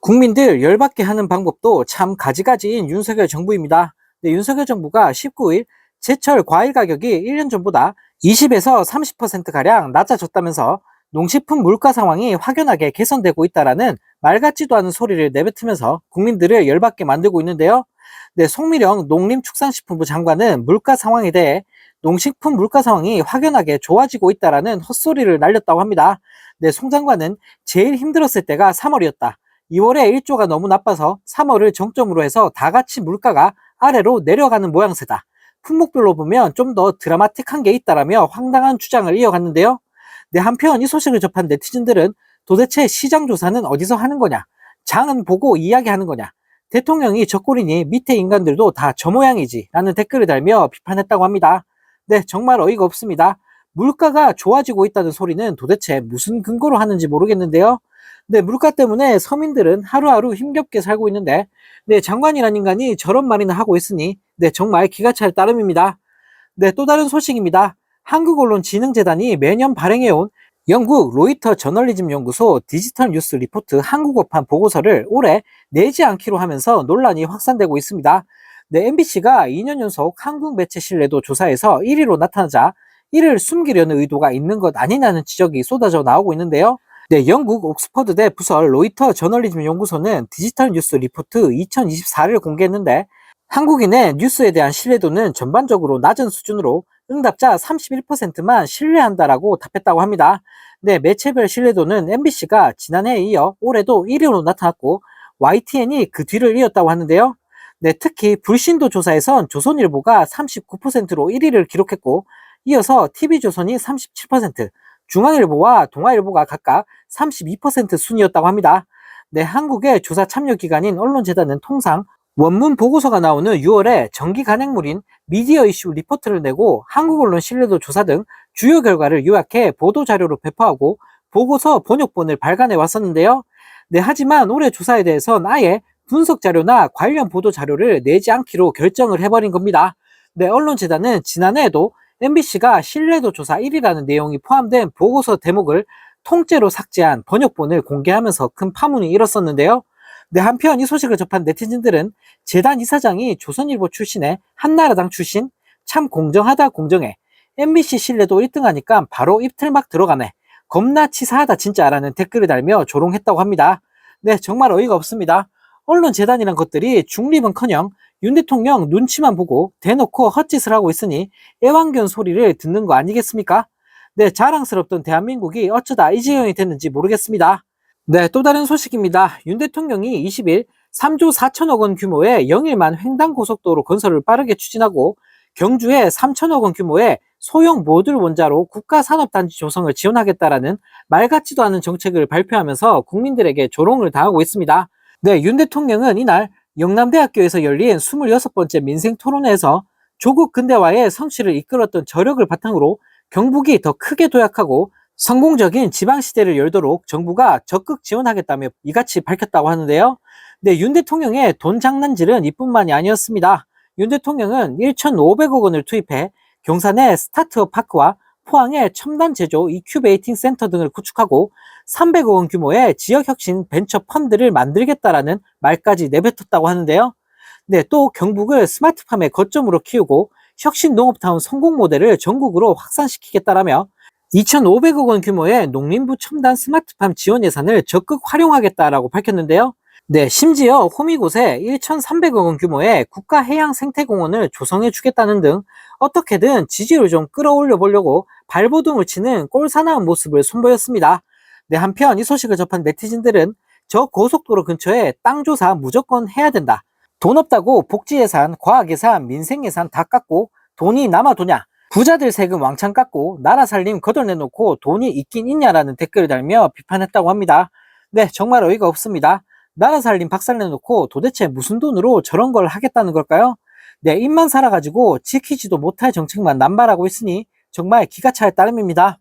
국민들 열받게 하는 방법도 참 가지가지인 윤석열 정부입니다. 네, 윤석열 정부가 19일 제철 과일 가격이 1년 전보다 20에서 30%가량 낮아졌다면서 농식품 물가 상황이 확연하게 개선되고 있다라는 말 같지도 않은 소리를 내뱉으면서 국민들을 열받게 만들고 있는데요. 네, 송미령 농림축산식품부 장관은 물가 상황에 대해 농식품 물가 상황이 확연하게 좋아지고 있다라는 헛소리를 날렸다고 합니다. 네, 송 장관은 제일 힘들었을 때가 3월이었다. 2월에 1조가 너무 나빠서 3월을 정점으로 해서 다 같이 물가가 아래로 내려가는 모양새다. 품목별로 보면 좀 더 드라마틱한 게 있다라며 황당한 주장을 이어갔는데요. 네, 한편 이 소식을 접한 네티즌들은 도대체 시장 조사는 어디서 하는 거냐? 장은 보고 이야기하는 거냐? 대통령이 저 꼴이니 밑에 인간들도 다 저 모양이지 라는 댓글을 달며 비판했다고 합니다. 네, 정말 어이가 없습니다. 물가가 좋아지고 있다는 소리는 도대체 무슨 근거로 하는지 모르겠는데요. 네, 물가 때문에 서민들은 하루하루 힘겹게 살고 있는데, 네, 장관이란 인간이 저런 말이나 하고 있으니, 네, 정말 기가 찰 따름입니다. 네, 또 다른 소식입니다. 한국언론진흥재단이 매년 발행해온 영국 로이터 저널리즘 연구소 디지털 뉴스 리포트 한국어판 보고서를 올해 내지 않기로 하면서 논란이 확산되고 있습니다. 네, MBC가 2년 연속 한국 매체 신뢰도 조사에서 1위로 나타나자 이를 숨기려는 의도가 있는 것 아니냐는 지적이 쏟아져 나오고 있는데요. 네, 영국 옥스퍼드대 부설 로이터 저널리즘 연구소는 디지털 뉴스 리포트 2024를 공개했는데 한국인의 뉴스에 대한 신뢰도는 전반적으로 낮은 수준으로 응답자 31%만 신뢰한다라고 답했다고 합니다. 네, 매체별 신뢰도는 MBC가 지난해에 이어 올해도 1위로 나타났고 YTN이 그 뒤를 이었다고 하는데요. 네, 특히 불신도 조사에선 조선일보가 39%로 1위를 기록했고 이어서 TV조선이 37%, 중앙일보와 동아일보가 각각 32% 순이었다고 합니다. 네, 한국의 조사 참여 기관인 언론재단은 통상 원문 보고서가 나오는 6월에 정기 간행물인 미디어 이슈 리포트를 내고 한국 언론 신뢰도 조사 등 주요 결과를 요약해 보도자료로 배포하고 보고서 번역본을 발간해 왔었는데요. 네, 하지만 올해 조사에 대해선 아예 분석 자료나 관련 보도 자료를 내지 않기로 결정을 해버린 겁니다. 네, 언론재단은 지난해에도 MBC가 신뢰도 조사 1위라는 내용이 포함된 보고서 대목을 통째로 삭제한 번역본을 공개하면서 큰 파문이 일었었는데요. 네, 한편 이 소식을 접한 네티즌들은 재단 이사장이 조선일보 출신의 한나라당 출신? 참 공정하다 공정해. MBC 신뢰도 1등 하니까 바로 입틀막 들어가네. 겁나 치사하다 진짜라는 댓글을 달며 조롱했다고 합니다. 네, 정말 어이가 없습니다. 언론재단이란 것들이 중립은커녕 윤 대통령 눈치만 보고 대놓고 헛짓을 하고 있으니 애완견 소리를 듣는 거 아니겠습니까? 네, 자랑스럽던 대한민국이 어쩌다 이 지경이 됐는지 모르겠습니다. 네, 또 다른 소식입니다. 윤 대통령이 20일 3조 4천억 원 규모의 영일만 횡단고속도로 건설을 빠르게 추진하고 경주에 3천억 원 규모의 소형 모듈 원자로 국가산업단지 조성을 지원하겠다라는 말 같지도 않은 정책을 발표하면서 국민들에게 조롱을 당하고 있습니다. 네, 윤 대통령은 이날 영남대학교에서 열린 26번째 민생토론회에서 조국 근대화의 성취를 이끌었던 저력을 바탕으로 경북이 더 크게 도약하고 성공적인 지방시대를 열도록 정부가 적극 지원하겠다며 이같이 밝혔다고 하는데요. 네, 윤 대통령의 돈 장난질은 이뿐만이 아니었습니다. 윤 대통령은 1,500억 원을 투입해 경산의 스타트업 파크와 포항의 첨단 제조 이큐베이팅 센터 등을 구축하고 300억 원 규모의 지역혁신 벤처 펀드를 만들겠다라는 말까지 내뱉었다고 하는데요. 네, 또 경북을 스마트팜의 거점으로 키우고 혁신 농업타운 성공 모델을 전국으로 확산시키겠다라며 2,500억 원 규모의 농림부 첨단 스마트팜 지원 예산을 적극 활용하겠다라고 밝혔는데요. 네, 심지어 호미곶에 1,300억 원 규모의 국가해양생태공원을 조성해 주겠다는 등 어떻게든 지지를 좀 끌어올려 보려고 발버둥을 치는 꼴사나운 모습을 선보였습니다. 네, 한편 이 소식을 접한 네티즌들은 저 고속도로 근처에 땅 조사 무조건 해야 된다. 돈 없다고 복지 예산, 과학 예산, 민생 예산 다 깎고 돈이 남아도냐? 부자들 세금 왕창 깎고 나라 살림 거덜내놓고 돈이 있긴 있냐라는 댓글을 달며 비판했다고 합니다. 네, 정말 어이가 없습니다. 나라 살림 박살내놓고 도대체 무슨 돈으로 저런 걸 하겠다는 걸까요? 네, 입만 살아가지고 지키지도 못할 정책만 남발하고 있으니 정말 기가 찰 따름입니다.